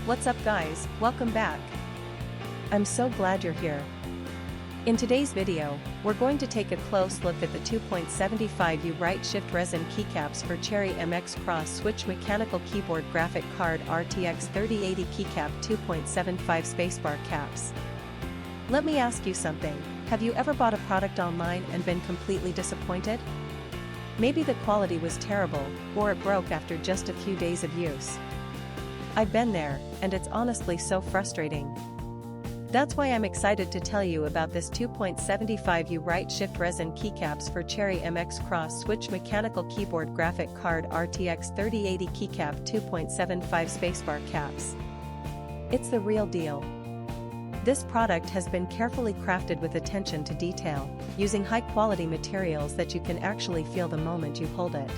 What's up guys, welcome back. I'm so glad you're here. In today's video, we're going to take a close look at the 2.75U right shift resin keycaps for Cherry MX Cross Switch Mechanical Keyboard Graphic Card RTX 3080 Keycap 2.75 Spacebar caps. Let me ask you something, have you ever bought a product online and been completely disappointed? Maybe the quality was terrible, or it broke after just a few days of use. I've been there, and it's honestly so frustrating. That's why I'm excited to tell you about this 2.75U right shift resin keycaps for Cherry MX Cross Switch Mechanical Keyboard Graphic Card RTX 3080 Keycap 2.75 Spacebar caps. It's the real deal. This product has been carefully crafted with attention to detail, using high-quality materials that you can actually feel the moment you hold it.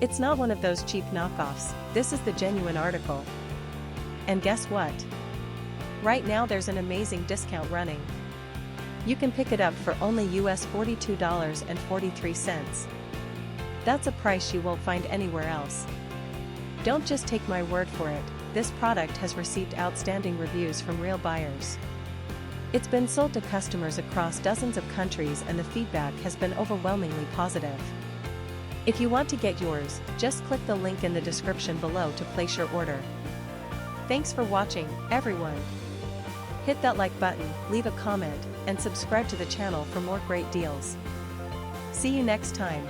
It's not one of those cheap knockoffs, this is the genuine article. And guess what? Right now there's an amazing discount running. You can pick it up for only US $42.43. That's a price you won't find anywhere else. Don't just take my word for it, this product has received outstanding reviews from real buyers. It's been sold to customers across dozens of countries and the feedback has been overwhelmingly positive. If you want to get yours, just click the link in the description below to place your order. Thanks for watching, everyone. Hit that like button, leave a comment, and subscribe to the channel for more great deals. See you next time.